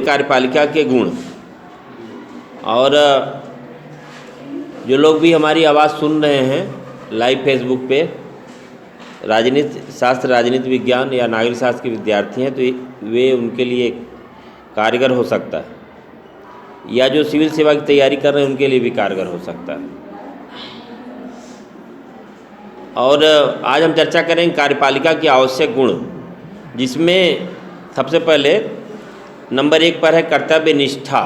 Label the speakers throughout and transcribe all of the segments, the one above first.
Speaker 1: कार्यपालिका के गुण। और जो लोग भी हमारी आवाज़ सुन रहे हैं लाइव फेसबुक पे, राजनीति शास्त्र, राजनीति विज्ञान या नागरिक शास्त्र के विद्यार्थी हैं, तो वे उनके लिए कारगर हो सकता है, या जो सिविल सेवा की तैयारी कर रहे हैं उनके लिए भी कारगर हो सकता है। और आज हम चर्चा करेंगे कार्यपालिका के आवश्यक गुण, जिसमें सबसे पहले नंबर 1 पर है कर्तव्य निष्ठा।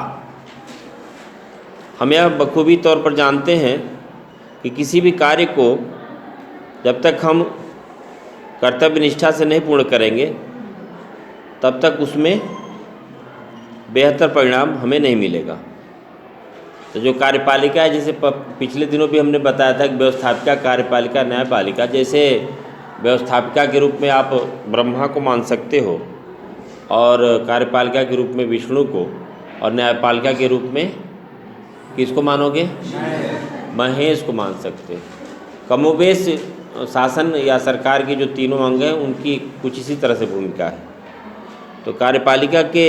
Speaker 1: हम यह बखूबी तौर पर जानते हैं कि किसी भी कार्य को जब तक हम कर्तव्य निष्ठा से नहीं पूर्ण करेंगे तब तक उसमें बेहतर परिणाम हमें नहीं मिलेगा। तो जो कार्यपालिका है, जैसे पिछले दिनों भी हमने बताया था कि व्यवस्थापिका, कार्यपालिका, न्यायपालिका, जैसे व्यवस्थापिका के रूप में आप ब्रह्मा को मान सकते हो और कार्यपालिका के रूप में विष्णु को, और न्यायपालिका के रूप में किसको मानोगे? महेश को मान सकते हो। कमोबेश शासन या सरकार की जो तीनों अंग हैं उनकी कुछ इसी तरह से भूमिका है। तो कार्यपालिका के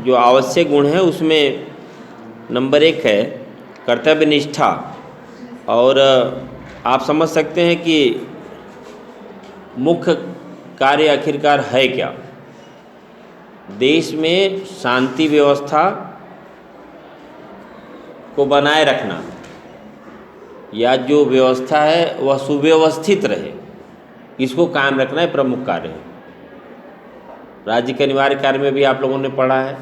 Speaker 1: जो आवश्यक गुण हैं उसमें नंबर 1 है कर्तव्य निष्ठा। और आप समझ सकते हैं कि मुख्य कार्य आखिरकार है क्या? देश में शांति व्यवस्था को बनाए रखना, या जो व्यवस्था है वह सुव्यवस्थित रहे, इसको कायम रखना है प्रमुख कार्य है। राज्य के अनिवार्य कार्य में भी आप लोगों ने पढ़ा है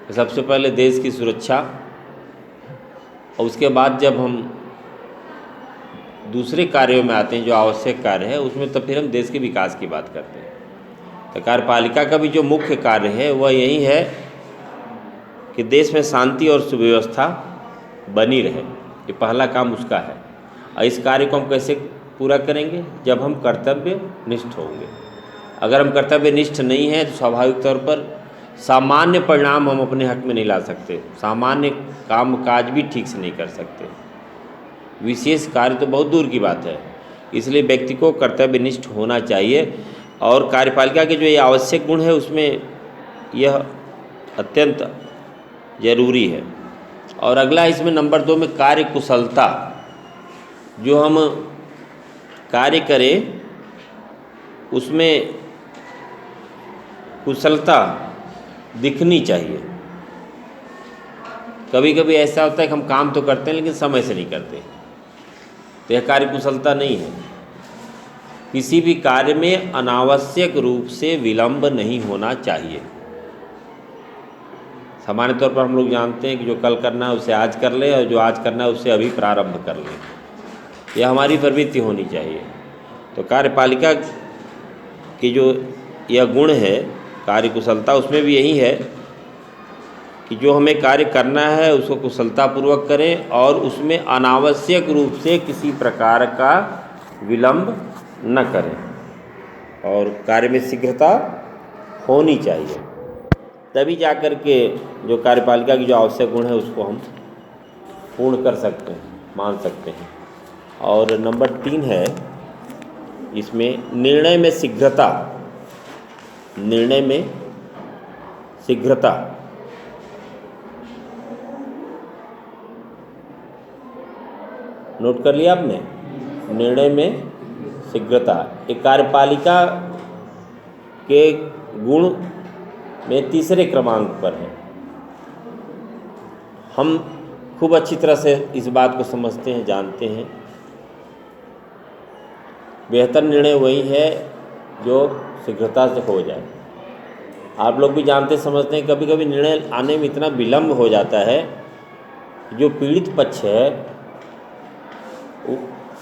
Speaker 1: कि सबसे पहले देश की सुरक्षा, और उसके बाद जब हम दूसरे कार्यों में आते हैं जो आवश्यक कार्य है उसमें, तो फिर हम देश के विकास की बात करते हैं। तो कार्यपालिका का भी जो मुख्य कार्य है वह यही है कि देश में शांति और सुव्यवस्था बनी रहे। ये पहला काम उसका है। और इस कार्य को हम कैसे पूरा करेंगे? जब हम कर्तव्य निष्ठ होंगे। अगर हम कर्तव्य निष्ठ नहीं हैं तो स्वाभाविक तौर पर सामान्य परिणाम हम अपने हक में नहीं ला सकते, सामान्य काम काज भी ठीक से नहीं कर सकते, विशेष कार्य तो बहुत दूर की बात है। इसलिए व्यक्ति को कर्तव्यनिष्ठ होना चाहिए। और कार्यपालिका के जो ये आवश्यक गुण है उसमें यह अत्यंत जरूरी है। और अगला इसमें नंबर 2 में कार्य कुशलता। जो हम कार्य करें उसमें कुशलता दिखनी चाहिए। कभी कभी ऐसा होता है कि हम काम तो करते हैं लेकिन समय से नहीं करते, तो यह कार्य कुशलता नहीं है। किसी भी कार्य में अनावश्यक रूप से विलंब नहीं होना चाहिए। सामान्य तौर पर हम लोग जानते हैं कि जो कल करना है उसे आज कर ले, और जो आज करना है उसे अभी प्रारंभ कर ले। यह हमारी प्रवृत्ति होनी चाहिए। तो कार्यपालिका की जो यह गुण है कार्य कुशलता, उसमें भी यही है कि जो हमें कार्य करना है उसको कुशलतापूर्वक करें और उसमें अनावश्यक रूप से किसी प्रकार का विलंब न करें, और कार्य में शीघ्रता होनी चाहिए। तभी जाकर के जो कार्यपालिका की जो आवश्यक गुण है उसको हम पूर्ण कर सकते हैं, मान सकते हैं। और नंबर 3 है इसमें निर्णय में शीघ्रता। निर्णय में शीघ्रता। नोट कर लिया आपने? निर्णय में शीघ्रता एक कार्यपालिका के गुण में तीसरे क्रमांक पर है। हम खूब अच्छी तरह से इस बात को समझते हैं, जानते हैं। बेहतर निर्णय वही है जो शीघ्रता से हो जाए। आप लोग भी जानते समझते हैं, कभी कभी निर्णय आने में इतना विलंब हो जाता है, जो पीड़ित पक्ष है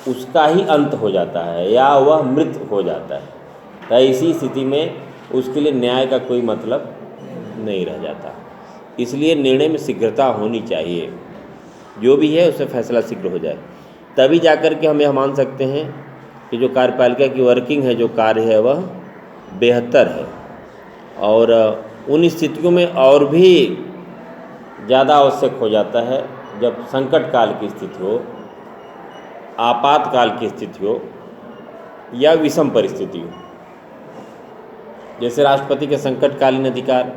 Speaker 1: उसका ही अंत हो जाता है या वह मृत हो जाता है। तो ऐसी स्थिति में उसके लिए न्याय का कोई मतलब नहीं रह जाता। इसलिए निर्णय में शीघ्रता होनी चाहिए, जो भी है उससे फैसला शीघ्र हो जाए। तभी जाकर के हम यह मान सकते हैं कि जो कार्यपालिका की वर्किंग है, जो कार्य है, वह बेहतर है। और उन स्थितियों में और भी ज़्यादा आवश्यक हो जाता है जब संकट काल की स्थिति हो, आपातकाल की स्थिति हो या विषम परिस्थिति हो। जैसे राष्ट्रपति के संकटकालीन अधिकार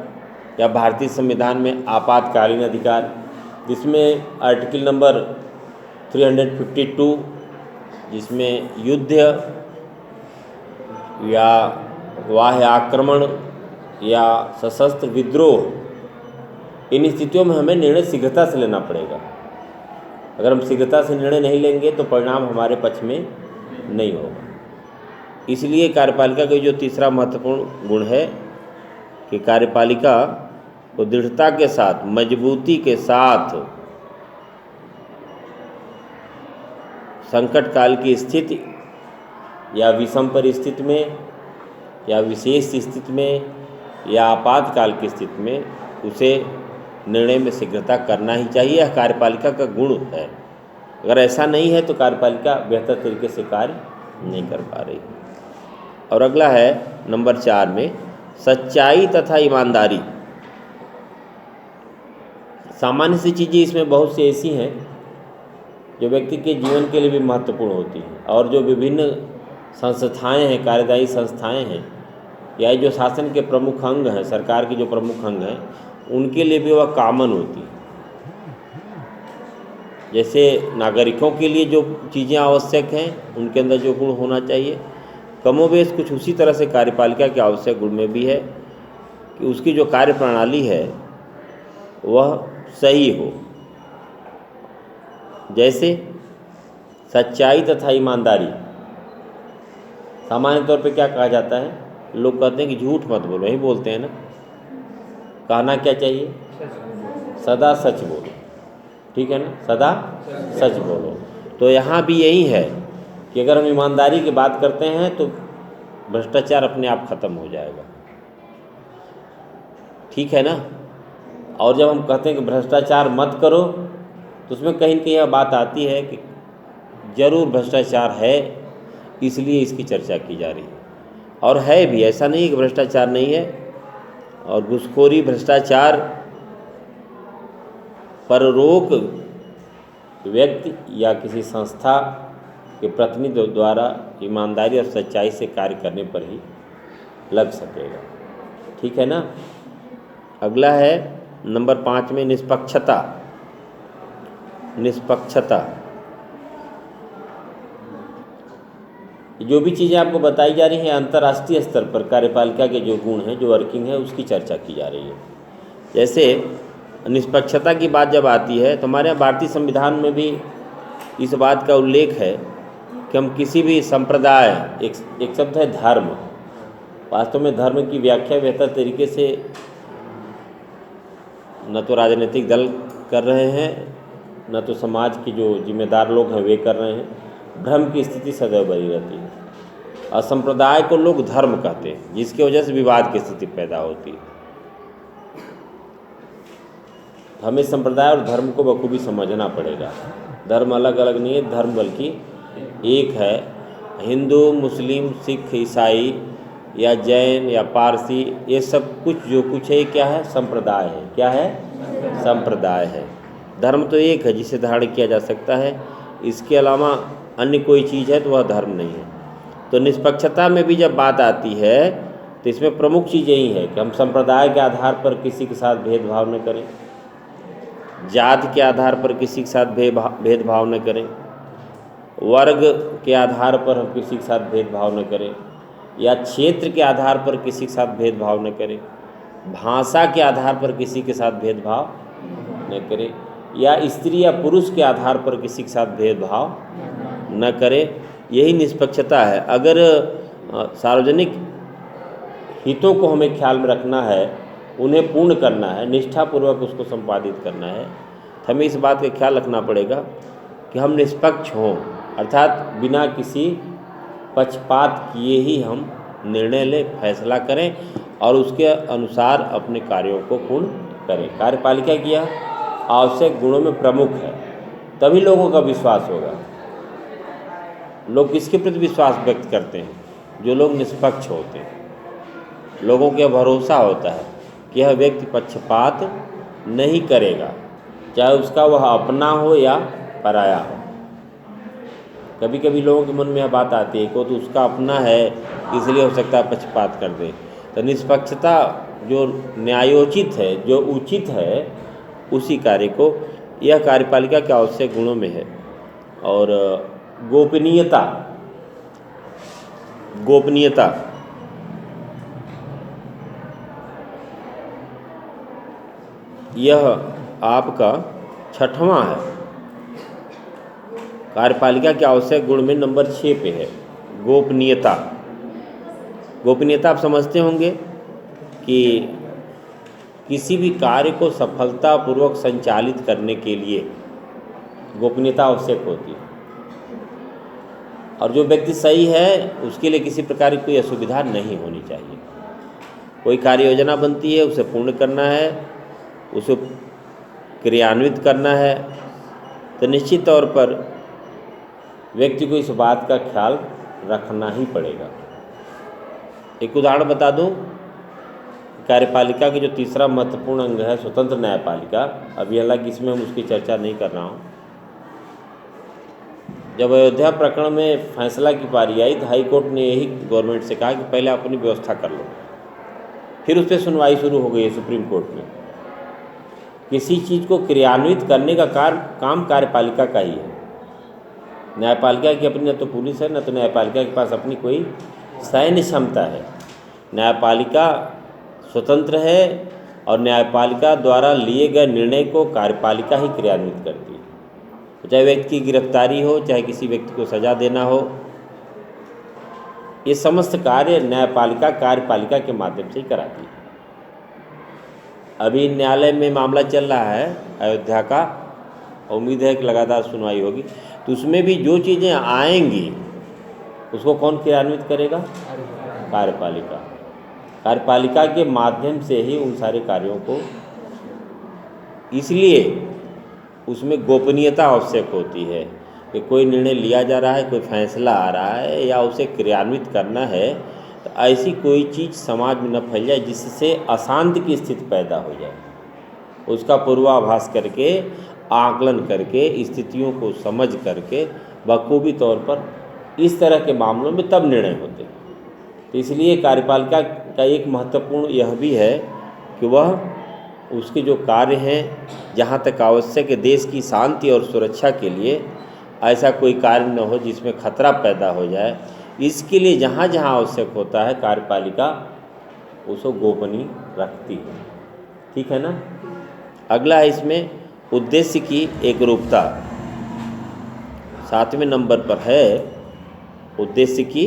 Speaker 1: या भारतीय संविधान में आपातकालीन अधिकार, जिसमें आर्टिकल नंबर 352 जिसमें युद्ध या बाह्य आक्रमण या सशस्त्र विद्रोह, इन स्थितियों में हमें निर्णय शीघ्रता से लेना पड़ेगा। अगर हम शीघ्रता से निर्णय नहीं लेंगे तो परिणाम हमारे पक्ष में नहीं होगा। इसलिए कार्यपालिका का जो तीसरा महत्वपूर्ण गुण है कि कार्यपालिका को दृढ़ता के साथ, मजबूती के साथ संकट काल की स्थिति या विषम परिस्थिति में या विशेष स्थिति में या आपातकाल की स्थिति में उसे निर्णय में शीघ्रता करना ही चाहिए। यह कार्यपालिका का गुण है। अगर ऐसा नहीं है तो कार्यपालिका बेहतर तरीके से कार्य नहीं कर पा रही। और अगला है नंबर 4 में सच्चाई तथा ईमानदारी। सामान्य सी चीज़ें इसमें बहुत सी ऐसी हैं जो व्यक्ति के जीवन के लिए भी महत्वपूर्ण होती हैं, और जो विभिन्न संस्थाएं हैं, कार्यदायी संस्थाएं हैं, या जो शासन के प्रमुख अंग हैं, सरकार के जो प्रमुख अंग हैं, उनके लिए भी वह कॉमन होती है। जैसे नागरिकों के लिए जो चीज़ें आवश्यक हैं उनके अंदर जो गुण होना चाहिए, कमोबेश कुछ उसी तरह से कार्यपालिका के आवश्यक गुण में भी है कि उसकी जो कार्य प्रणाली है वह सही हो। जैसे सच्चाई तथा ईमानदारी। सामान्य तौर पे क्या कहा जाता है, लोग कहते हैं कि झूठ मत बोलो, यही बोलते हैं ना। कहना क्या चाहिए, सदा सच बोलो, ठीक है ना, सदा सच बोलो। तो यहाँ भी यही है कि अगर हम ईमानदारी की बात करते हैं तो भ्रष्टाचार अपने आप खत्म हो जाएगा, ठीक है ना। और जब हम कहते हैं कि भ्रष्टाचार मत करो तो उसमें कहीं न कहीं यह बात आती है कि जरूर भ्रष्टाचार है, इसलिए इसकी चर्चा की जा रही है। और है भी, ऐसा नहीं है कि भ्रष्टाचार नहीं है। और घूसखोरी, भ्रष्टाचार पर रोक व्यक्ति या किसी संस्था के प्रतिनिधि द्वारा ईमानदारी और सच्चाई से कार्य करने पर ही लग सकेगा, ठीक है ना। अगला है नंबर 5 में निष्पक्षता। निष्पक्षता, जो भी चीज़ें आपको बताई जा रही हैं अंतर्राष्ट्रीय स्तर पर कार्यपालिका के जो गुण हैं, जो वर्किंग है, उसकी चर्चा की जा रही है। जैसे निष्पक्षता की बात जब आती है तो हमारे यहाँ भारतीय संविधान में भी इस बात का उल्लेख है कि हम किसी भी संप्रदाय, एक शब्द है धर्म, वास्तव में धर्म की व्याख्या बेहतर तरीके से न तो राजनीतिक दल कर रहे हैं, न तो समाज के जो जिम्मेदार लोग हैं वे कर रहे हैं। भ्रम की स्थिति सदैव बनी रहती है। और संप्रदाय को लोग धर्म कहते हैं, जिसकी वजह से विवाद की स्थिति पैदा होती है। हमें संप्रदाय और धर्म को बखूबी समझना पड़ेगा। धर्म अलग अलग नहीं है, धर्म बल्कि एक है। हिंदू, मुस्लिम, सिख, ईसाई या जैन या पारसी, ये सब कुछ जो कुछ है क्या है, संप्रदाय है। क्या है, संप्रदाय है। धर्म तो एक है जिसे धारण किया जा सकता है, इसके अलावा अन्य कोई चीज़ है तो वह धर्म नहीं है। तो निष्पक्षता में भी जब बात आती है तो इसमें प्रमुख चीज़ यही है कि हम संप्रदाय के आधार पर किसी के साथ भेदभाव न करें, जाति के आधार पर किसी के साथ भेदभाव न करें, वर्ग के आधार पर हम किसी के साथ भेदभाव न करें, या क्षेत्र के आधार पर किसी के साथ भेदभाव न करें, भाषा के आधार पर किसी के साथ भेदभाव न करें, या स्त्री या पुरुष के आधार पर किसी के साथ भेदभाव न करें। यही निष्पक्षता है। अगर सार्वजनिक हितों को हमें ख्याल में रखना है, उन्हें पूर्ण करना है, निष्ठापूर्वक उसको संपादित करना है, तो हमें इस बात का ख्याल रखना पड़ेगा कि हम निष्पक्ष हों, अर्थात बिना किसी पक्षपात किए ही हम निर्णय लें, फैसला करें और उसके अनुसार अपने कार्यों को पूर्ण करें। कार्यपालिका की आवश्यक गुणों में प्रमुख है, तभी लोगों का विश्वास होगा। लोग किसके प्रति विश्वास व्यक्त करते हैं, जो लोग निष्पक्ष होते हैं। लोगों के भरोसा होता है कि यह व्यक्ति पक्षपात नहीं करेगा, चाहे उसका वह अपना हो या पराया हो। कभी कभी लोगों के मन में यह बात आती है कि वो तो उसका अपना है इसलिए हो सकता है पक्षपात कर दे। तो निष्पक्षता जो न्यायोचित है, जो उचित है, उसी कार्य को, यह कार्यपालिका के आवश्यक गुणों में है। और गोपनीयता, गोपनीयता यह आपका 6वां है, कार्यपालिका के आवश्यक गुण में नंबर 6 पे है गोपनीयता। गोपनीयता आप समझते होंगे कि किसी भी कार्य को सफलतापूर्वक संचालित करने के लिए गोपनीयता आवश्यक होती है, और जो व्यक्ति सही है उसके लिए किसी प्रकार की कोई असुविधा नहीं होनी चाहिए। कोई कार्य योजना बनती है, उसे पूर्ण करना है, उसे क्रियान्वित करना है, तो निश्चित तौर पर व्यक्ति को इस बात का ख्याल रखना ही पड़ेगा। एक उदाहरण बता दूं, कार्यपालिका के जो तीसरा महत्वपूर्ण अंग है स्वतंत्र न्यायपालिका, अभी हालांकि इसमें हम उसकी चर्चा नहीं कर रहा हूँ। जब अयोध्या प्रकरण में फैसला की पारी आई तो हाई कोर्ट ने यही गवर्नमेंट से कहा कि पहले अपनी व्यवस्था कर लो, फिर उस पर सुनवाई शुरू हो गई है सुप्रीम कोर्ट में। किसी चीज़ को क्रियान्वित करने का काम कार्यपालिका का ही है। न्यायपालिका की अपनी न तो पुलिस है, न तो न्यायपालिका के पास अपनी कोई सैन्य क्षमता है। न्यायपालिका स्वतंत्र है और न्यायपालिका द्वारा लिए गए निर्णय को कार्यपालिका ही क्रियान्वित करती है। चाहे व्यक्ति की गिरफ्तारी हो, चाहे किसी व्यक्ति को सजा देना हो, ये समस्त कार्य न्यायपालिका कार्यपालिका के माध्यम से ही कराती है। अभी न्यायालय में मामला चल रहा है अयोध्या का, उम्मीद है कि लगातार सुनवाई होगी, तो उसमें भी जो चीज़ें आएंगी उसको कौन क्रियान्वित करेगा? कार्यपालिका। कार्यपालिका के माध्यम से ही उन सारे कार्यों को, इसलिए उसमें गोपनीयता आवश्यक होती है कि कोई निर्णय लिया जा रहा है, कोई फैसला आ रहा है या उसे क्रियान्वित करना है, तो ऐसी कोई चीज़ समाज में न फैल जाए जिससे अशांति की स्थिति पैदा हो जाए। उसका पूर्वाभास करके, आकलन करके, स्थितियों को समझ करके बखूबी तौर पर इस तरह के मामलों में तब निर्णय होते हैं। तो इसलिए कार्यपालिका का एक महत्वपूर्ण यह भी है कि वह उसके जो कार्य हैं, जहाँ तक आवश्यक है देश की शांति और सुरक्षा के लिए ऐसा कोई कार्य न हो जिसमें खतरा पैदा हो जाए, इसके लिए जहाँ जहाँ आवश्यक होता है कार्यपालिका उसको गोपनीय रखती है। ठीक है ना। अगला है इसमें उद्देश्य की एकरूपता, 7वें नंबर पर है उद्देश्य की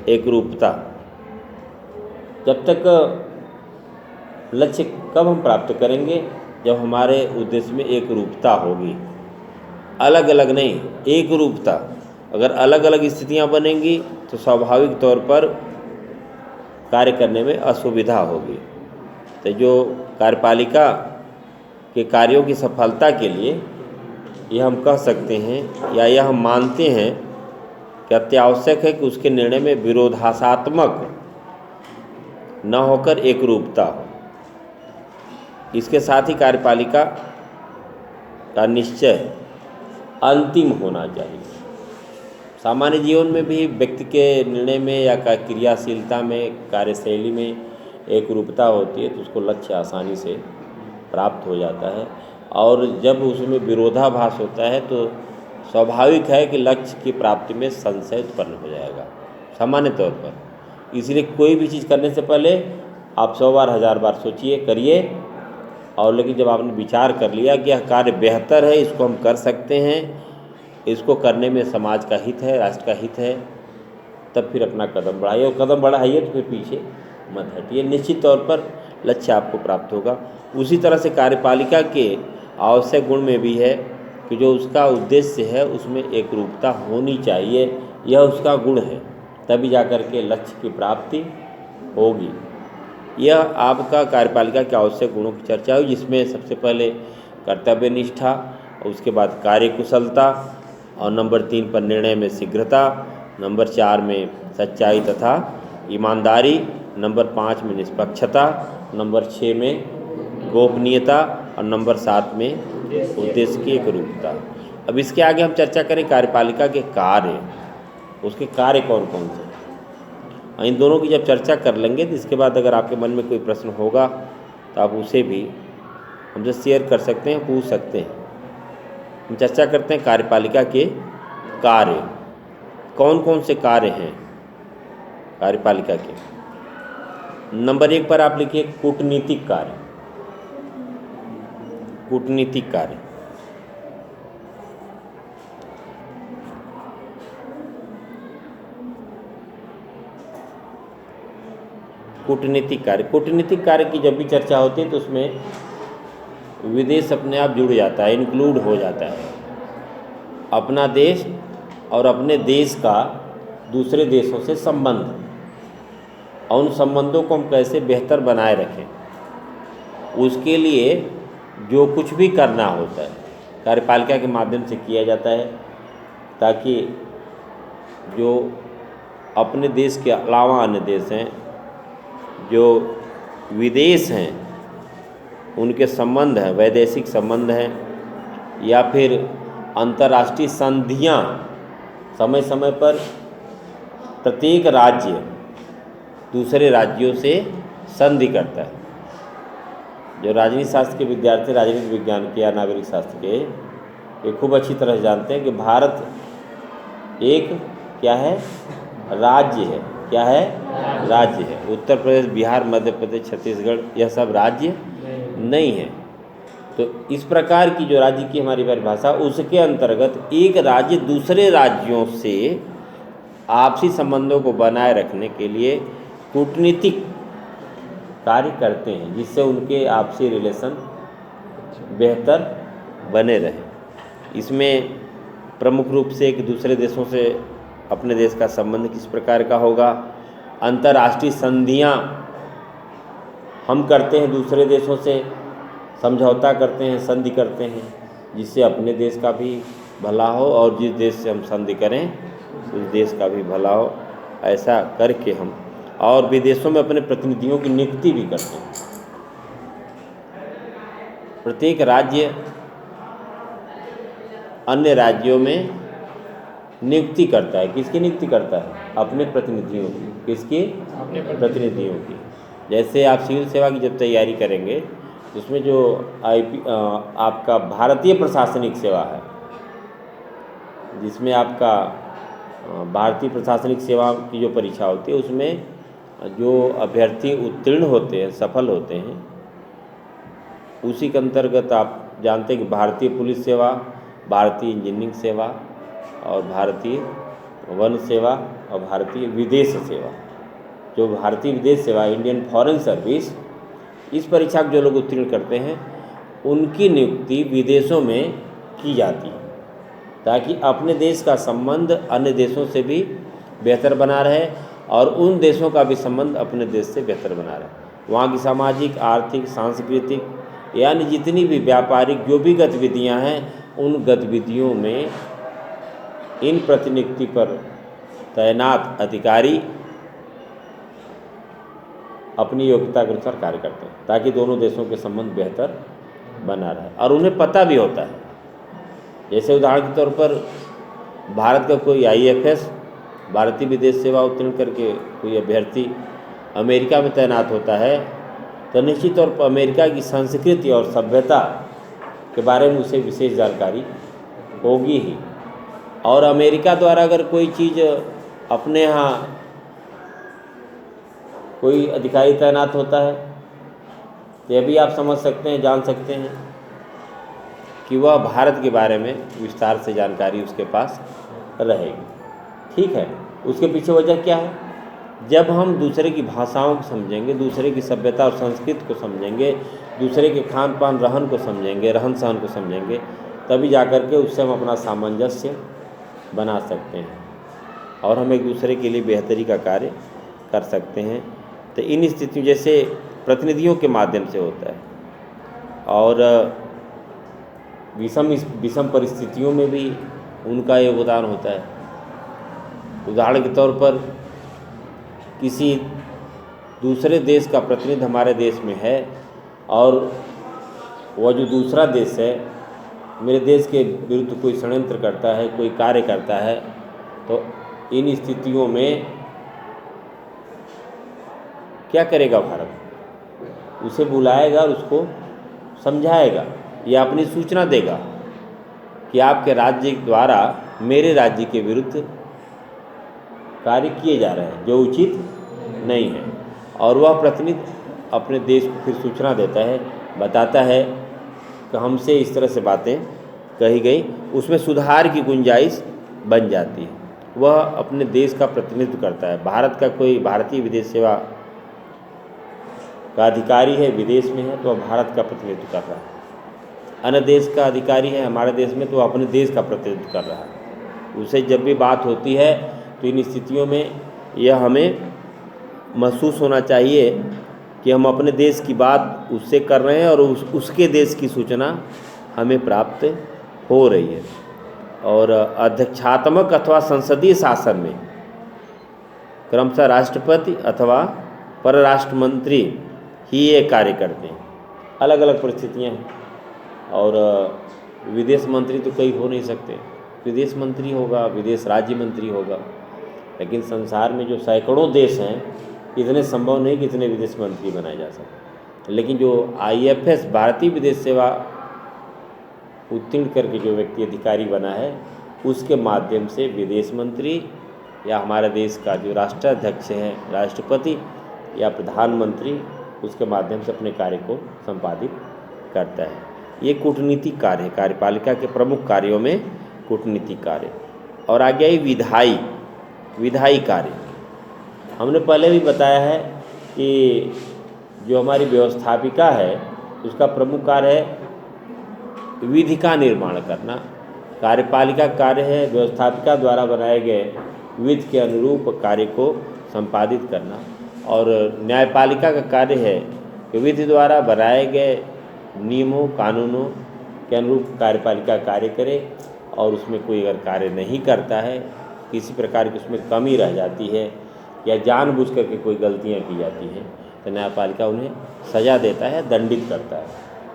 Speaker 1: एकरूपता। जब तक लक्ष्य कब हम प्राप्त करेंगे? जब हमारे उद्देश्य में एकरूपता होगी, अलग अलग नहीं, एकरूपता। अगर अलग अलग स्थितियां बनेंगी तो स्वाभाविक तौर पर कार्य करने में असुविधा होगी। तो जो कार्यपालिका के कार्यों की सफलता के लिए यह हम कह सकते हैं या यह हम मानते हैं कि अत्यावश्यक है कि उसके निर्णय में विरोधाभासात्मक न होकर एकरूपता हो। इसके साथ ही कार्यपालिका का निश्चय अंतिम होना चाहिए। सामान्य जीवन में भी व्यक्ति के निर्णय में या क्रियाशीलता में, कार्यशैली में एकरूपता होती है तो उसको लक्ष्य आसानी से प्राप्त हो जाता है। और जब उसमें विरोधाभास होता है तो स्वाभाविक है कि लक्ष्य की प्राप्ति में संशय उत्पन्न हो जाएगा सामान्य तौर पर। इसलिए कोई भी चीज़ करने से पहले आप 100 बार 1000 बार सोचिए, करिए, और लेकिन जब आपने विचार कर लिया कि यह कार्य बेहतर है, इसको हम कर सकते हैं, इसको करने में समाज का हित है, राष्ट्र का हित है, तब फिर अपना कदम बढ़ाइए। और कदम बढ़ाइए तो फिर पीछे मत हटिए, निश्चित तौर पर लक्ष्य आपको प्राप्त होगा। उसी तरह से कार्यपालिका के आवश्यक गुण में भी है कि जो उसका उद्देश्य है उसमें एकरूपता होनी चाहिए, यह उसका गुण है, तभी जाकर के लक्ष्य की प्राप्ति होगी। यह आपका कार्यपालिका के आवश्यक गुणों की चर्चा हुई, जिसमें सबसे पहले कर्तव्य निष्ठा, उसके बाद कार्यकुशलता, और नंबर 3 पर निर्णय में शीघ्रता, नंबर 4 में सच्चाई तथा ईमानदारी, नंबर 5 में निष्पक्षता, नंबर 6 में गोपनीयता और नंबर 7 में उद्देश्य की एकरूपता। अब इसके आगे हम चर्चा करें कार्यपालिका के कार्य, उसके कार्य कौन कौन से। इन दोनों की जब चर्चा कर लेंगे तो इसके बाद अगर आपके मन में कोई प्रश्न होगा तो आप उसे भी हमसे शेयर कर सकते हैं, पूछ सकते हैं। हम चर्चा करते हैं कार्यपालिका के कार्य, कौन कौन से कार्य हैं कार्यपालिका के। नंबर 1 पर आप लिखिए कूटनीतिक कार्य। कूटनीतिक कार्य, कूटनीतिक कार्य। कूटनीतिक कार्य की जब भी चर्चा होती है तो उसमें विदेश अपने आप जुड़ जाता है, इंक्लूड हो जाता है। अपना देश और अपने देश का दूसरे देशों से संबंध, और उन संबंधों को हम कैसे बेहतर बनाए रखें, उसके लिए जो कुछ भी करना होता है कार्यपालिका के माध्यम से किया जाता है, ताकि जो अपने देश के अलावा अन्य देश हैं, जो विदेश हैं, उनके संबंध हैं, वैदेशिक संबंध हैं या फिर अंतर्राष्ट्रीय संधियां, समय समय पर प्रत्येक राज्य दूसरे राज्यों से संधि करता है। जो राजनीति शास्त्र के विद्यार्थी, राजनीति विज्ञान के या नागरिक शास्त्र के, ये खूब अच्छी तरह जानते हैं कि भारत एक क्या है, राज्य है। क्या है? राज्य है। उत्तर प्रदेश, बिहार, मध्य प्रदेश, छत्तीसगढ़, यह सब राज्य नहीं है। तो इस प्रकार की जो राज्य की हमारी परिभाषा, उसके अंतर्गत एक राज्य दूसरे राज्यों से आपसी संबंधों को बनाए रखने के लिए कूटनीतिक कार्य करते हैं, जिससे उनके आपसी रिलेशन बेहतर बने रहे। इसमें प्रमुख रूप से कि दूसरे देशों से अपने देश का संबंध किस प्रकार का होगा, अंतर्राष्ट्रीय संधियां हम करते हैं, दूसरे देशों से समझौता करते हैं, संधि करते हैं, जिससे अपने देश का भी भला हो और जिस देश से हम संधि करें उस देश का भी भला हो। ऐसा करके हम और विदेशों में अपने प्रतिनिधियों की नियुक्ति भी करते हैं। प्रत्येक राज्य अन्य राज्यों में नियुक्ति करता है। किसकी नियुक्ति करता है? अपने प्रतिनिधियों की। किसकी? अपने प्रतिनिधियों की। जैसे आप सिविल सेवा की जब तैयारी करेंगे, उसमें जो आपका भारतीय प्रशासनिक सेवा है, जिसमें आपका भारतीय प्रशासनिक सेवा की जो परीक्षा होती है, उसमें जो अभ्यर्थी उत्तीर्ण होते हैं, सफल होते हैं, उसी के अंतर्गत आप जानते हैं कि भारतीय पुलिस सेवा, भारतीय इंजीनियरिंग सेवा और भारतीय वन सेवा और भारतीय विदेश सेवा। जो भारतीय विदेश सेवा, इंडियन फॉरेन सर्विस, इस परीक्षा को जो लोग उत्तीर्ण करते हैं, उनकी नियुक्ति विदेशों में की जाती है, ताकि अपने देश का संबंध अन्य देशों से भी बेहतर बना रहे और उन देशों का भी संबंध अपने देश से बेहतर बना रहे। वहाँ की सामाजिक, आर्थिक, सांस्कृतिक, यानी जितनी भी व्यापारिक जो भी गतिविधियाँ हैं, उन गतिविधियों में इन प्रतिनियुक्ति पर तैनात अधिकारी अपनी योग्यता के अनुसार कार्य करते हैं, ताकि दोनों देशों के संबंध बेहतर बना रहे। और उन्हें पता भी होता है, जैसे उदाहरण के तौर पर भारत का कोई IAFS, भारतीय विदेश सेवा उत्तीर्ण करके कोई अभ्यर्थी अमेरिका में तैनात होता है, तो निश्चित तौर पर अमेरिका की संस्कृति और सभ्यता के बारे में उसे विशेष जानकारी होगी ही। और अमेरिका द्वारा अगर कोई चीज़ अपने यहाँ कोई अधिकारी तैनात होता है, तो यह भी आप समझ सकते हैं, जान सकते हैं कि वह भारत के बारे में विस्तार से जानकारी उसके पास रहेगी। ठीक है, उसके पीछे वजह क्या है? जब हम दूसरे की भाषाओं को समझेंगे, दूसरे की सभ्यता और संस्कृति को समझेंगे, दूसरे के खान पान रहन को समझेंगे, रहन सहन को समझेंगे, तभी जाकर के उससे हम अपना सामंजस्य बना सकते हैं और हम एक दूसरे के लिए बेहतरी का कार्य कर सकते हैं। तो इन स्थितियों जैसे प्रतिनिधियों के माध्यम से होता है, और विषम परिस्थितियों में भी उनका योगदान होता है। उदाहरण के तौर पर किसी दूसरे देश का प्रतिनिधि हमारे देश में है और वह जो दूसरा देश है मेरे देश के विरुद्ध कोई षड्यंत्र करता है, कोई कार्य करता है, तो इन स्थितियों में क्या करेगा भारत? उसे बुलाएगा और उसको समझाएगा या अपनी सूचना देगा कि आपके राज्य द्वारा मेरे राज्य के विरुद्ध कार्य किए जा रहे हैं जो उचित नहीं है, और वह प्रतिनिधि अपने देश को फिर सूचना देता है, बताता है कि हमसे इस तरह से बातें कही गई, उसमें सुधार की गुंजाइश बन जाती है। वह अपने देश का प्रतिनिधित्व करता है। भारत का कोई भारतीय विदेश सेवा का अधिकारी है, विदेश में है, तो वह भारत का प्रतिनिधित्व कर रहा है। अन्य देश का अधिकारी है हमारे देश में, तो वह अपने देश का प्रतिनिधित्व कर रहा है। उसे जब भी बात होती है तो इन स्थितियों में यह हमें महसूस होना चाहिए कि हम अपने देश की बात उससे कर रहे हैं और उसके देश की सूचना हमें प्राप्त हो रही है। और अध्यक्षात्मक अथवा संसदीय शासन में क्रमशः राष्ट्रपति अथवा परराष्ट्र मंत्री ही ये कार्य करते हैं। अलग अलग परिस्थितियाँ हैं, और विदेश मंत्री तो कई हो नहीं सकते। विदेश मंत्री होगा, विदेश राज्य मंत्री होगा, लेकिन संसार में जो सैकड़ों देश हैं, इतने संभव नहीं कि इतने विदेश मंत्री बनाए जा सकें। लेकिन जो IFS भारतीय विदेश सेवा उत्तीर्ण करके जो व्यक्ति अधिकारी बना है, उसके माध्यम से विदेश मंत्री या हमारे देश का जो राष्ट्राध्यक्ष है, राष्ट्रपति या प्रधानमंत्री, उसके माध्यम से अपने कार्य को संपादित करता है। ये कूटनीतिक कार्य है, कार्यपालिका के प्रमुख कार्यों में कूटनीतिक कार्य। और आगे आई विधायी कार्य। हमने पहले भी बताया है कि जो हमारी व्यवस्थापिका है, उसका प्रमुख कार्य है विधि का निर्माण करना। कार्यपालिका कार्य है व्यवस्थापिका द्वारा बनाए गए विधि के अनुरूप कार्य को संपादित करना, और न्यायपालिका का कार्य है कि विधि द्वारा बनाए गए नियमों कानूनों के अनुरूप कार्यपालिका कार्य करे, और उसमें कोई अगर कार्य नहीं करता है, किसी प्रकार की उसमें कमी रह जाती है या जानबूझ करके कोई गलतियां की जाती हैं, तो न्यायपालिका उन्हें सजा देता है, दंडित करता है।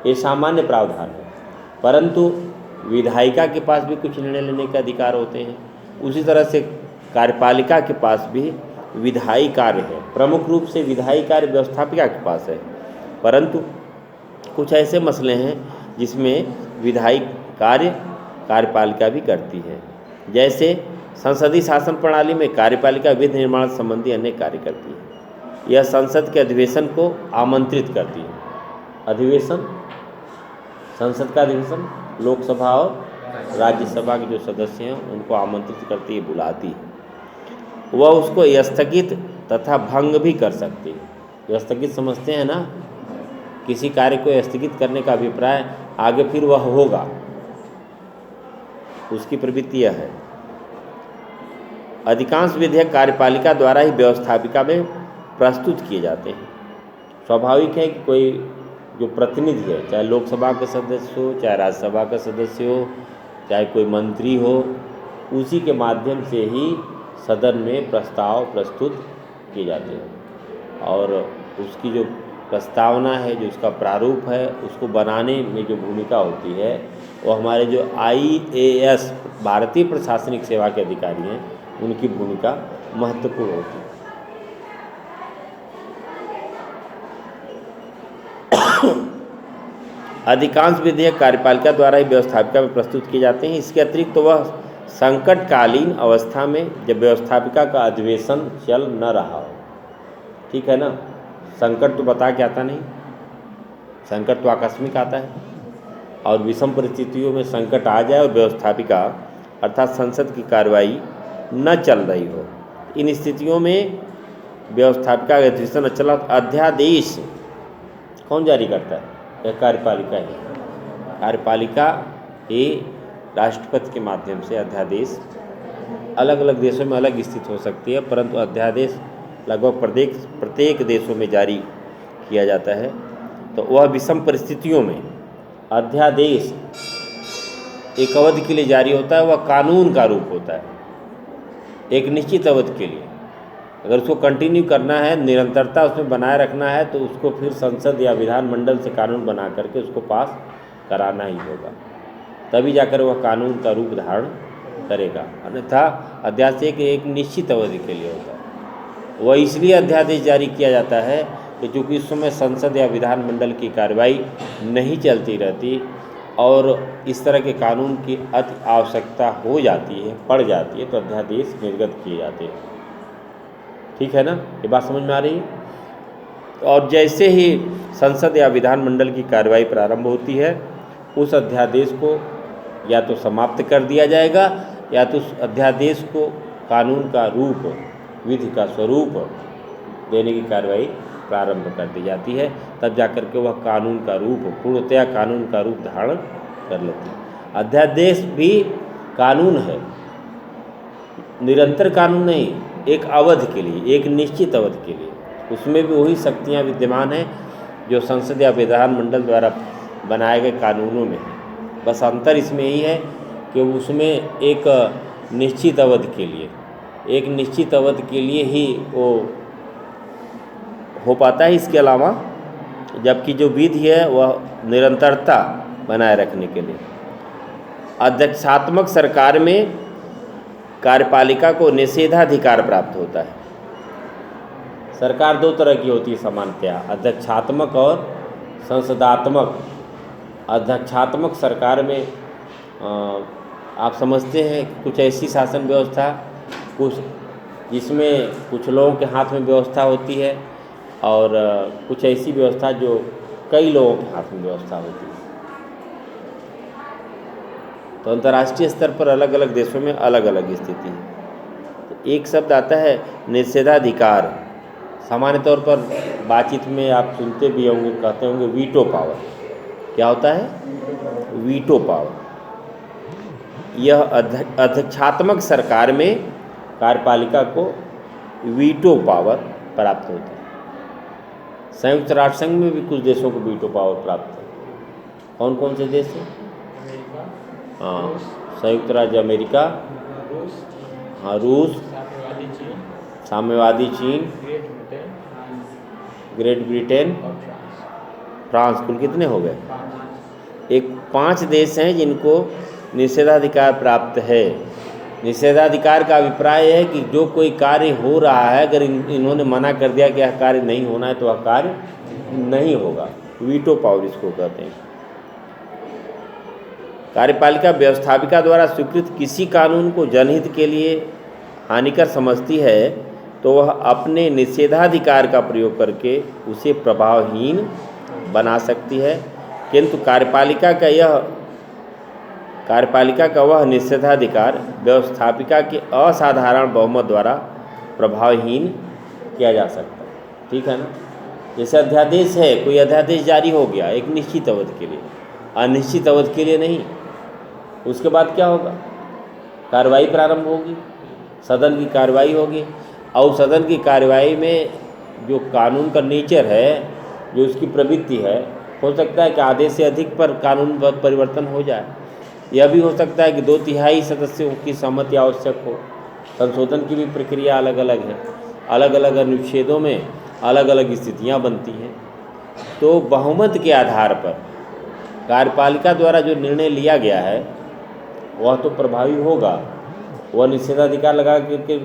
Speaker 1: ये सामान्य प्रावधान है। परंतु विधायिका के पास भी कुछ निर्णय लेने के अधिकार होते हैं। उसी तरह से कार्यपालिका के पास भी विधायी कार्य है। प्रमुख रूप से विधायी कार्य व्यवस्थापिका के पास है, परंतु कुछ ऐसे मसले हैं जिसमें विधायी कार्य कार्यपालिका भी करती है। जैसे संसदीय शासन प्रणाली में कार्यपालिका विधि निर्माण संबंधी अनेक कार्य करती है। यह संसद के अधिवेशन को आमंत्रित करती है। अधिवेशन, संसद का अधिवेशन, लोकसभा और राज्यसभा के जो सदस्य हैं उनको आमंत्रित करती है, बुलाती है। वह उसको स्थगित तथा भंग भी कर सकती है। स्थगित समझते हैं ना, किसी कार्य को स्थगित करने का अभिप्राय आगे फिर वह होगा, उसकी प्रवृत्ति यह है। अधिकांश विधेयक कार्यपालिका द्वारा ही व्यवस्थापिका में प्रस्तुत किए जाते हैं। स्वाभाविक है कि कोई जो प्रतिनिधि है, चाहे लोकसभा का सदस्य हो, चाहे राज्यसभा का सदस्य हो, चाहे कोई मंत्री हो, उसी के माध्यम से ही सदन में प्रस्ताव प्रस्तुत किए जाते हैं। और उसकी जो प्रस्तावना है, जो उसका प्रारूप है, उसको बनाने में जो भूमिका होती है, वो हमारे जो IAS भारतीय प्रशासनिक सेवा के अधिकारी हैं, उनकी भूमिका महत्वपूर्ण होती है। अधिकांश विधेयक कार्यपालिका द्वारा ही व्यवस्थापिका में प्रस्तुत किए जाते हैं। इसके अतिरिक्त तो वह संकटकालीन अवस्था में जब व्यवस्थापिका का अधिवेशन चल न रहा हो, ठीक है ना, संकट तो बता के आता नहीं, संकट तो आकस्मिक आता है, और विषम परिस्थितियों में संकट आ जाए और व्यवस्थापिका अर्थात संसद की कार्रवाई न चल रही हो, इन स्थितियों में व्यवस्थापिका का अधिवेशन न चला, अध्यादेश कौन जारी करता है? यह कार्यपालिका है। कार्यपालिका ये राष्ट्रपति के माध्यम से अध्यादेश, अलग अलग देशों में अलग स्थिति हो सकती है, परंतु अध्यादेश लगभग प्रत्येक देशों में जारी किया जाता है। तो वह विषम परिस्थितियों में अध्यादेश एक अवधि के लिए जारी होता है। वह कानून का रूप होता है एक निश्चित अवधि के लिए। अगर उसको कंटिन्यू करना है, निरंतरता उसमें बनाए रखना है, तो उसको फिर संसद या विधानमंडल से कानून बना करके उसको पास कराना ही होगा, तभी जाकर वह कानून का रूप धारण करेगा। अन्यथा अध्यादेश एक निश्चित अवधि के लिए होता है। वह इसलिए अध्यादेश जारी किया जाता है कि चूँकि इस समय संसद या विधानमंडल की कार्रवाई नहीं चलती रहती और इस तरह के कानून की अति आवश्यकता हो जाती है, पड़ जाती है, तो अध्यादेश निर्गत किए जाते हैं। ठीक है ना, ये बात समझ में आ रही है। और जैसे ही संसद या विधानमंडल की कार्रवाई प्रारंभ होती है, उस अध्यादेश को या तो समाप्त कर दिया जाएगा या तो उस अध्यादेश को कानून का रूप, विधि का स्वरूप देने की कार्रवाई प्रारंभ कर दी जाती है। तब जाकर के वह कानून का रूप, पूर्णतया कानून का रूप धारण कर लेती है। अध्यादेश भी कानून है, निरंतर कानून नहीं, एक अवधि के लिए, एक निश्चित अवधि के लिए। उसमें भी वही शक्तियाँ विद्यमान हैं जो संसद या विधानमंडल द्वारा बनाए गए कानूनों में है। बस अंतर इसमें यही है कि उसमें एक निश्चित अवधि के लिए, एक निश्चित अवधि के लिए ही वो हो पाता है। इसके अलावा जबकि जो विधि है वह निरंतरता बनाए रखने के लिए। अध्यक्षात्मक सरकार में कार्यपालिका को निषेधाधिकार प्राप्त होता है। सरकार दो तरह की होती है सामान्यतया, अध्यक्षात्मक और संसदात्मक। अध्यक्षात्मक सरकार में आप समझते हैं कुछ ऐसी शासन व्यवस्था, कुछ जिसमें कुछ लोगों के हाथ में व्यवस्था होती है और कुछ ऐसी व्यवस्था जो कई लोगों के हाथ में व्यवस्था होती है। तो अंतर्राष्ट्रीय स्तर पर अलग अलग देशों में अलग अलग स्थिति है। तो एक शब्द आता है निषेधाधिकार। सामान्य तौर पर बातचीत में आप सुनते भी होंगे, कहते होंगे वीटो पावर। क्या होता है? Veto power. यह अध्यक्षात्मक सरकार में कार्यपालिका को वीटो पावर प्राप्त होती है। संयुक्त राष्ट्र संघ में भी कुछ देशों को वीटो पावर प्राप्त है। कौन कौन से देश हैं? हाँ, संयुक्त राज्य अमेरिका, हाँ रूस, साम्यवादी चीन, ग्रेट ब्रिटेन, फ्रांस। कुल कितने हो गए? एक 5 देश हैं जिनको निषेधाधिकार प्राप्त है। निषेधाधिकार का अभिप्राय है कि जो कोई कार्य हो रहा है, अगर इन्होंने मना कर दिया कि यह कार्य नहीं होना है तो वह कार्य नहीं होगा। वीटो पावर इसको कहते हैं। कार्यपालिका व्यवस्थापिका द्वारा स्वीकृत किसी कानून को जनहित के लिए हानिकर समझती है तो वह अपने निषेधाधिकार का प्रयोग करके उसे प्रभावहीन बना सकती है, किंतु कार्यपालिका का वह निषेधाधिकार व्यवस्थापिका के असाधारण बहुमत द्वारा प्रभावहीन किया जा सकता है। ठीक है ना। जैसे अध्यादेश है, कोई अध्यादेश जारी हो गया एक निश्चित अवधि के लिए, अनिश्चित अवधि के लिए नहीं। उसके बाद क्या होगा? कार्रवाई प्रारंभ होगी, सदन की कार्रवाई होगी, और सदन की कार्रवाई में जो कानून का नेचर है, जो उसकी प्रवृत्ति है, हो सकता है कि आधे से अधिक पर कानून परिवर्तन हो जाए। यह भी हो सकता है कि 2/3 सदस्यों की सहमति आवश्यक हो। संशोधन की भी प्रक्रिया अलग अलग है, अलग अलग अनुच्छेदों में अलग अलग स्थितियां बनती हैं। तो बहुमत के आधार पर कार्यपालिका द्वारा जो निर्णय लिया गया है वह तो प्रभावी होगा, वह निषेधाधिकार लगा करके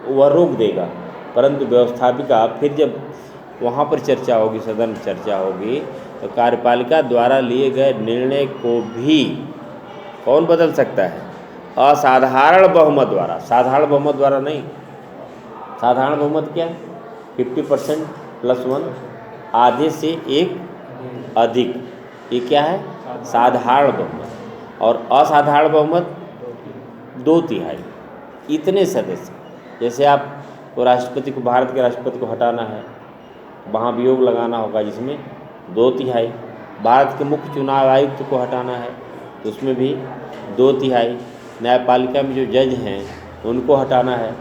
Speaker 1: वह रोक देगा। परंतु व्यवस्थापिका फिर जब वहाँ पर चर्चा होगी, सदन में चर्चा होगी, तो कार्यपालिका द्वारा लिए गए निर्णय को भी कौन बदल सकता है? असाधारण बहुमत द्वारा। साधारण बहुमत द्वारा नहीं। साधारण बहुमत क्या है? 50% + 1, आधे से एक अधिक। ये क्या है? साधारण बहुमत। और असाधारण बहुमत 2/3। इतने सदस्य। जैसे आपको राष्ट्रपति को, भारत के राष्ट्रपति को हटाना है, वहाँ वियोग लगाना होगा जिसमें 2/3। भारत के मुख्य चुनाव आयुक्त को हटाना है तो उसमें भी 2/3। न्यायपालिका में जो जज हैं उनको हटाना है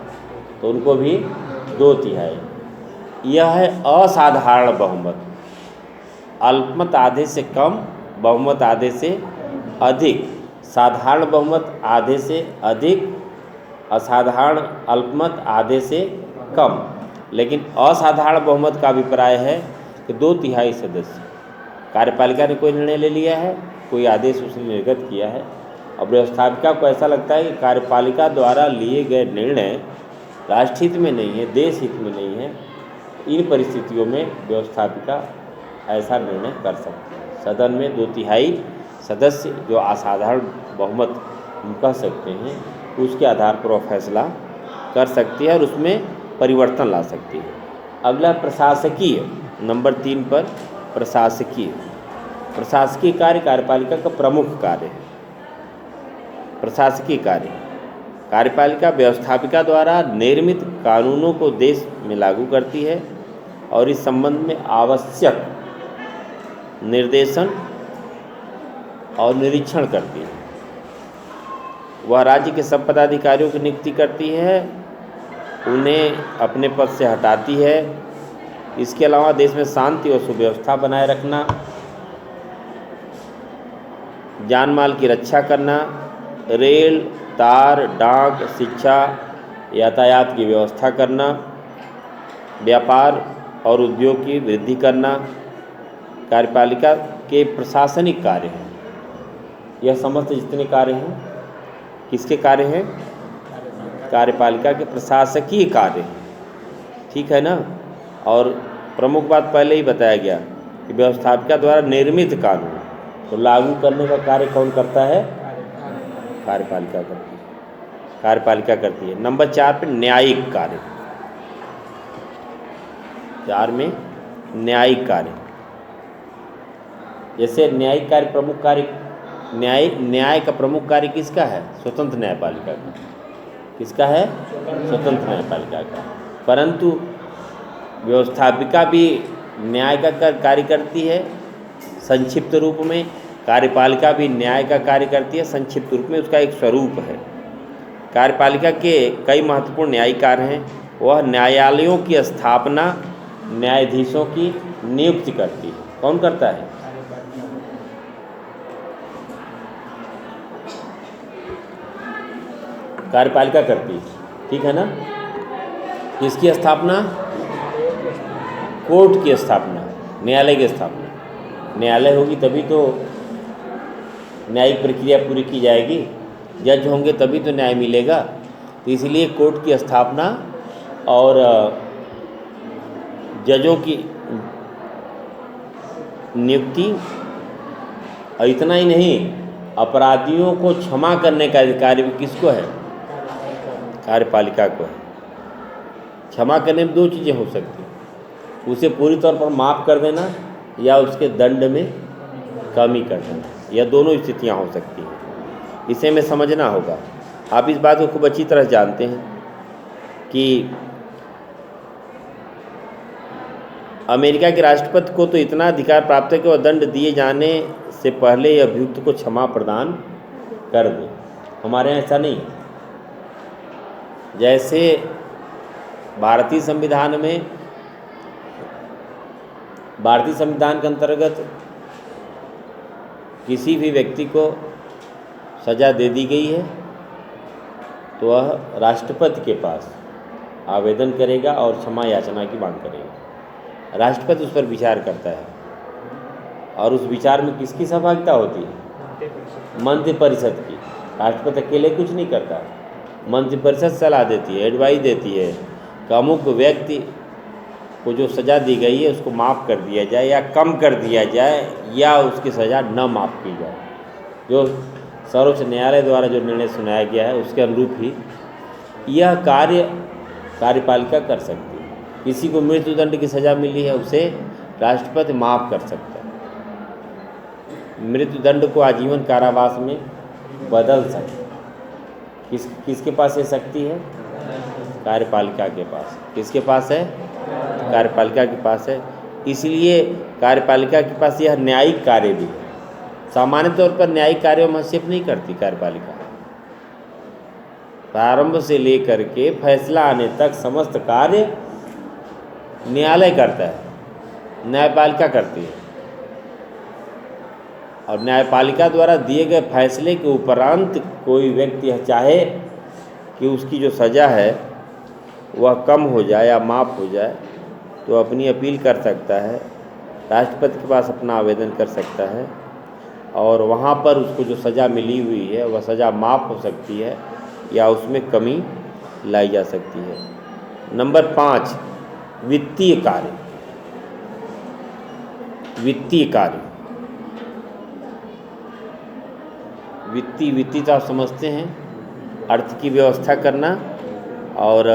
Speaker 1: तो उनको भी 2/3। यह है असाधारण बहुमत। अल्पमत आधे से कम, बहुमत आधे से अधिक। साधारण बहुमत आधे से अधिक, असाधारण अल्पमत आधे से कम। लेकिन असाधारण बहुमत का अभिप्राय है कि 2/3 सदस्य। कार्यपालिका ने कोई निर्णय ले लिया है, कोई आदेश उसने निर्गत किया है, और व्यवस्थापिका को ऐसा लगता है कि कार्यपालिका द्वारा लिए गए निर्णय राष्ट्र हित में नहीं है, देश हित में नहीं है, इन परिस्थितियों में व्यवस्थापिका ऐसा निर्णय कर सकती है। सदन में 2/3 सदस्य जो असाधारण बहुमत हम कह सकते हैं, उसके आधार पर वह फैसला कर सकती है और उसमें परिवर्तन ला सकती है। अगला प्रशासकीय, नंबर 3 पर प्रशासकीय। प्रशासकीय कार्य कार्यपालिका का प्रमुख कार्य है। प्रशासकीय कार्य, कार्यपालिका व्यवस्थापिका द्वारा निर्मित कानूनों को देश में लागू करती है और इस संबंध में आवश्यक निर्देशन और निरीक्षण करती है। वह राज्य के सब पदाधिकारियों की नियुक्ति करती है, उन्हें अपने पद से हटाती है। इसके अलावा देश में शांति और सुव्यवस्था बनाए रखना, जान माल की रक्षा करना, रेल, तार, डाक, शिक्षा, यातायात की व्यवस्था करना, व्यापार और उद्योग की वृद्धि करना कार्यपालिका के प्रशासनिक कार्य हैं। यह समस्त जितने कार्य हैं किसके कार्य हैं? कार्यपालिका के प्रशासकीय कार्य हैं, ठीक है ना। और प्रमुख बात पहले ही बताया गया कि व्यवस्थापिका द्वारा निर्मित कानून तो लागू करने का कार्य कौन करता है? कार्यपालिका करती है। कार्यपालिका करती है। नंबर 4 पे न्यायिक कार्य। 4 में न्यायिक कार्य, जैसे न्यायिक कार्य प्रमुख कार्य, न्याय का प्रमुख कार्य किसका है? स्वतंत्र न्यायपालिका का। किसका है? स्वतंत्र न्यायपालिका का। परंतु व्यवस्थापिका भी न्याय का कार्य करती है संक्षिप्त रूप में, कार्यपालिका भी न्याय का कार्य करती है संक्षिप्त रूप में, उसका एक स्वरूप है। कार्यपालिका के कई महत्वपूर्ण न्यायिक कार्य हैं। वह न्यायालयों की स्थापना, न्यायाधीशों की नियुक्ति करती है। कौन करता है? कार्यपालिका करती है, ठीक है ना। किसकी स्थापना? कोर्ट की स्थापना, न्यायालय की स्थापना। न्यायालय होगी तभी तो न्यायिक प्रक्रिया पूरी की जाएगी, जज होंगे तभी तो न्याय मिलेगा। तो इसलिए कोर्ट की स्थापना और जजों की नियुक्ति, और इतना ही नहीं, अपराधियों को क्षमा करने का अधिकार भी किसको है? कार्यपालिका को है। क्षमा करने में 2 चीज़ें हो सकती हैं, उसे पूरी तौर पर माफ़ कर देना या उसके दंड में कमी कर देना, या दोनों स्थितियां हो सकती हैं। इसे में समझना होगा। आप इस बात को खूब अच्छी तरह जानते हैं कि अमेरिका के राष्ट्रपति को तो इतना अधिकार प्राप्त है कि वह दंड दिए जाने से पहले ही अभियुक्त को क्षमा प्रदान कर दे। हमारे यहाँ ऐसा नहीं। जैसे भारतीय संविधान में, भारतीय संविधान के अंतर्गत किसी भी व्यक्ति को सज़ा दे दी गई है तो वह राष्ट्रपति के पास आवेदन करेगा और क्षमा याचना की मांग करेगा। राष्ट्रपति उस पर विचार करता है और उस विचार में किसकी सहभागिता होती है? मंत्रिपरिषद की। राष्ट्रपति अकेले कुछ नहीं करता, मंत्रिपरिषद सलाह देती है, एडवाइस देती है कि अमुक व्यक्ति को जो सज़ा दी गई है उसको माफ़ कर दिया जाए या कम कर दिया जाए या उसकी सज़ा न माफ़ की जाए। जो सर्वोच्च न्यायालय द्वारा जो निर्णय सुनाया गया है उसके अनुरूप ही यह कार्य कार्यपालिका कर सकती है। किसी को मृत्युदंड की सज़ा मिली है उसे राष्ट्रपति माफ़ कर सकता है, मृत्युदंड को आजीवन कारावास में बदल सकता है। किसके पास ये शक्ति है? कार्यपालिका के पास। किसके पास है? कार्यपालिका के पास है। इसलिए कार्यपालिका के पास यह न्यायिक कार्य भी है। सामान्य तौर पर न्यायिक कार्यों में हस्तक्षेप नहीं करती कार्यपालिका। प्रारंभ से लेकर के फैसला आने तक समस्त कार्य न्यायालय करता है, न्यायपालिका करती है। और न्यायपालिका द्वारा दिए गए फैसले के उपरांत कोई व्यक्ति चाहे कि उसकी जो सज़ा है वह कम हो जाए या माफ़ हो जाए तो अपनी अपील कर सकता है, राष्ट्रपति के पास अपना आवेदन कर सकता है और वहाँ पर उसको जो सज़ा मिली हुई है वह सज़ा माफ़ हो सकती है या उसमें कमी लाई जा सकती है। नंबर 5 वित्तीय कार्य। वित्तीय कार्य, वित्तीय तो आप समझते हैं, अर्थ की व्यवस्था करना। और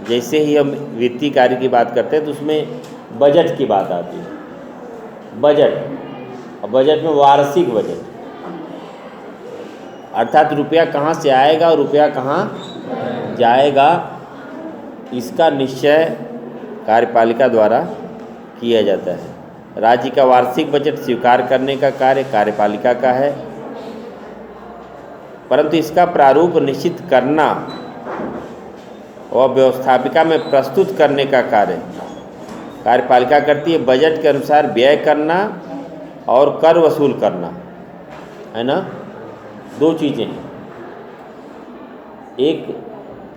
Speaker 1: जैसे ही हम वित्तीय कार्य की बात करते हैं तो उसमें बजट की बात आती है। बजट, और बजट में वार्षिक बजट, अर्थात रुपया कहाँ से आएगा और रुपया कहाँ जाएगा, इसका निश्चय कार्यपालिका द्वारा किया जाता है। राज्य का वार्षिक बजट स्वीकार करने का कार्य कार्यपालिका का है, परंतु इसका प्रारूप निश्चित करना और व्यवस्थापिका में प्रस्तुत करने का कार्य कार्यपालिका करती है। बजट के अनुसार व्यय करना और कर वसूल करना, है ना, दो चीज़ें हैं। एक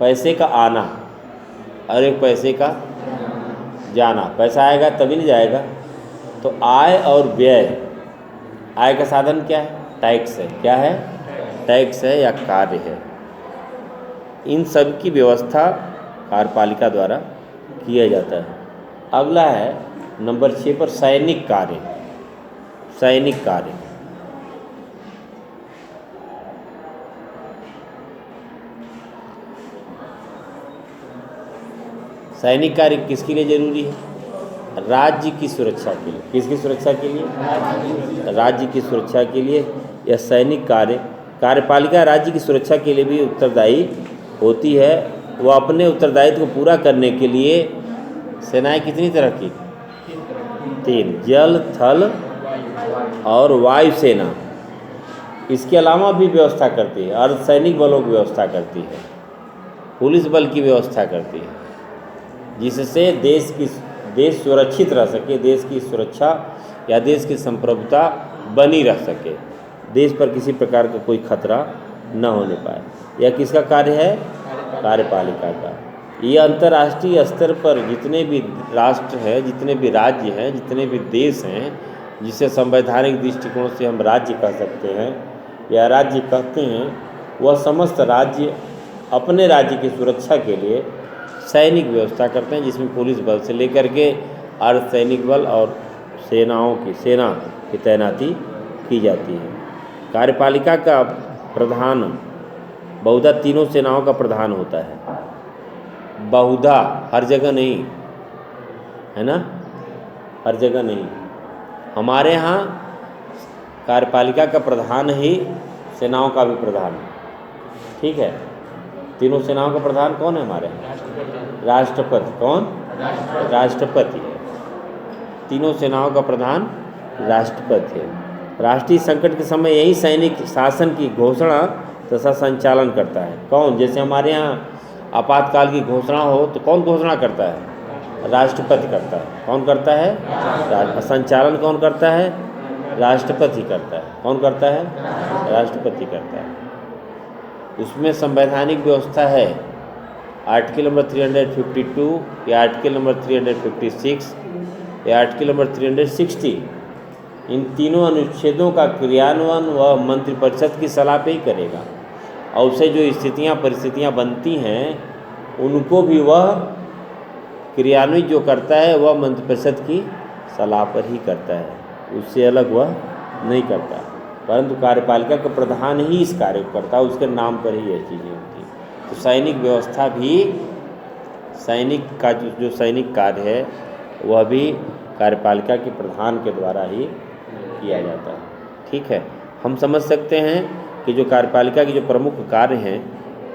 Speaker 1: पैसे का आना और एक पैसे का जाना। पैसा आएगा तभी नहीं जाएगा। तो आय और व्यय, आय का साधन क्या है? टैक्स है। क्या है? टैक्स है या कार्य है। इन सब की व्यवस्था कार्यपालिका द्वारा किया जाता है। अगला है नंबर 6 पर सैनिक कार्य। सैनिक कार्य, सैनिक कार्य किसके लिए जरूरी है? राज्य की सुरक्षा के लिए। किसकी सुरक्षा के लिए? राज्य की सुरक्षा के लिए यह सैनिक कार्य। कार्यपालिका राज्य की सुरक्षा के लिए भी उत्तरदायी होती है। वह अपने उत्तरदायित्व को पूरा करने के लिए सेनाएं कितनी तरह की? 3, जल, थल और वायुसेना। इसके अलावा भी व्यवस्था करती है। अर्धसैनिक बलों की व्यवस्था करती है, पुलिस बल की व्यवस्था करती है, जिससे देश सुरक्षित रह सके, देश की सुरक्षा या देश की संप्रभुता बनी रह सके, देश पर किसी प्रकार का कोई खतरा न होने पाए। यह किसका कार्य है? कार्यपालिका का। ये अंतर्राष्ट्रीय स्तर पर जितने भी राष्ट्र हैं, जितने भी राज्य हैं, जितने भी देश हैं, जिसे संवैधानिक दृष्टिकोण से हम राज्य कह सकते हैं या राज्य कहते हैं, वह समस्त राज्य अपने राज्य की सुरक्षा के लिए सैनिक व्यवस्था करते हैं, जिसमें पुलिस बल से लेकर के अर्धसैनिक बल और सेना की तैनाती की जाती है। कार्यपालिका का प्रधान बहुधा तीनों सेनाओं का प्रधान होता है। बहुधा, हर जगह नहीं, है ना, हर जगह नहीं। हमारे यहाँ कार्यपालिका का प्रधान ही सेनाओं का भी प्रधान है। ठीक है, तीनों सेनाओं का प्रधान कौन है हमारे यहाँ? राष्ट्रपति। कौन? राष्ट्रपति है। तीनों सेनाओं का प्रधान राष्ट्रपति है। राष्ट्रीय संकट के समय यही सैनिक शासन की घोषणा तथा संचालन करता है। कौन? जैसे हमारे यहाँ आपातकाल की घोषणा हो तो कौन घोषणा करता है? राष्ट्रपति करता है। कौन करता है? संचालन कौन करता है? राष्ट्रपति करता है। कौन करता है? राष्ट्रपति करता है। उसमें संवैधानिक व्यवस्था है। आर्टिकल नंबर 352 या आर्टिकल नंबर 356 या आर्टिकल नंबर 360, इन तीनों अनुच्छेदों का क्रियान्वयन वह मंत्रिपरिषद की सलाह पे ही करेगा। और उससे जो स्थितियाँ परिस्थितियाँ बनती हैं उनको भी वह क्रियान्वित जो करता है वह मंत्रिपरिषद की सलाह पर ही करता है, उससे अलग वह नहीं करता। परंतु कार्यपालिका का प्रधान ही इस कार्य को करता है, उसके नाम पर ही यह चीज़ें होती हैं। तो सैनिक व्यवस्था भी, सैनिक का जो सैनिक कार्य है वह भी कार्यपालिका के प्रधान के द्वारा ही किया जाता है। ठीक है, हम समझ सकते हैं कि जो कार्यपालिका के जो प्रमुख कार्य हैं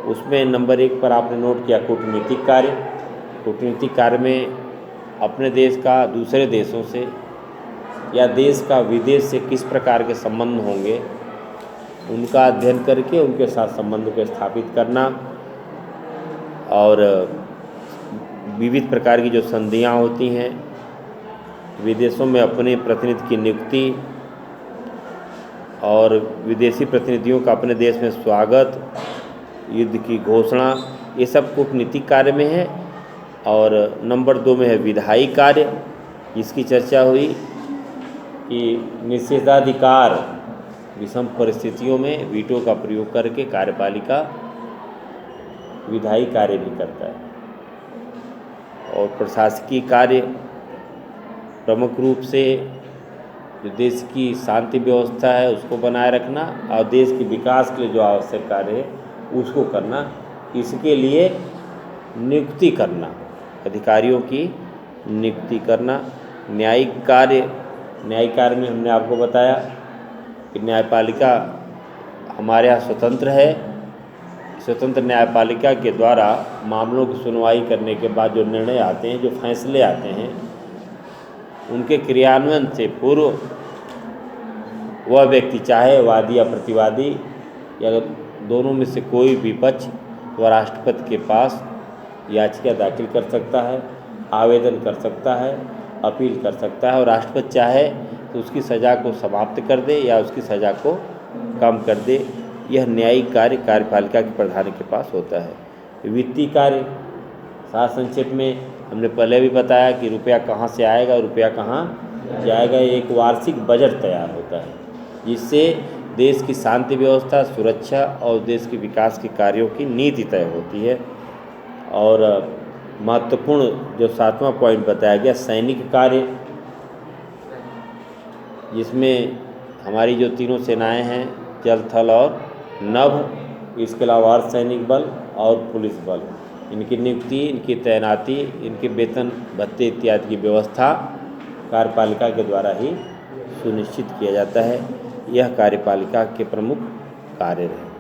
Speaker 1: उसमें नंबर 1 पर आपने नोट किया कूटनीतिक कार्य। कूटनीतिक कार्य में अपने देश का दूसरे देशों से या देश का विदेश से किस प्रकार के संबंध होंगे उनका अध्ययन करके उनके साथ संबंध को स्थापित करना, और विविध प्रकार की जो संधियाँ होती हैं, विदेशों में अपने प्रतिनिधि की नियुक्ति और विदेशी प्रतिनिधियों का अपने देश में स्वागत, युद्ध की घोषणा, ये सब कूटनीतिक कार्य में है। और नंबर 2 में है विधायी कार्य, जिसकी चर्चा हुई कि निषेधाधिकार विषम परिस्थितियों में वीटो का प्रयोग करके कार्यपालिका विधायी कार्य भी करता है। और प्रशासकीय कार्य प्रमुख रूप से जो देश की शांति व्यवस्था है उसको बनाए रखना और देश के विकास के लिए जो आवश्यक कार्य है उसको करना। इसके लिए नियुक्ति करना, अधिकारियों की नियुक्ति करना। न्यायिक कार्य में हमने आपको बताया कि न्यायपालिका हमारे यहाँ स्वतंत्र है। स्वतंत्र न्यायपालिका के द्वारा मामलों की सुनवाई करने के बाद जो निर्णय आते हैं, जो फैसले आते हैं, उनके क्रियान्वयन से पूर्व वह व्यक्ति, चाहे वादी या प्रतिवादी या दोनों में से कोई भी पक्ष, वह राष्ट्रपति के पास याचिका दाखिल कर सकता है, आवेदन कर सकता है, अपील कर सकता है और राष्ट्रपति चाहे तो उसकी सज़ा को समाप्त कर दे या उसकी सज़ा को कम कर दे। यह न्यायिक कार्य कार्यपालिका के प्रधान के पास होता है। वित्तीय कार्य, सार संक्षेप में हमने पहले भी बताया कि रुपया कहाँ से आएगा, रुपया कहाँ जाएगा। एक वार्षिक बजट तैयार होता है जिससे देश की शांति व्यवस्था, सुरक्षा और देश के विकास के कार्यों की नीति तय होती है। और महत्वपूर्ण जो 7वां पॉइंट बताया गया, सैनिक कार्य, जिसमें हमारी जो तीनों सेनाएं हैं, जल, थल और नभ, इसके अलावा अर्धसैनिक बल और पुलिस बल, इनकी नियुक्ति, इनकी तैनाती, इनके वेतन भत्ते इत्यादि की व्यवस्था कार्यपालिका के द्वारा ही सुनिश्चित किया जाता है। यह कार्यपालिका के प्रमुख कार्य हैं।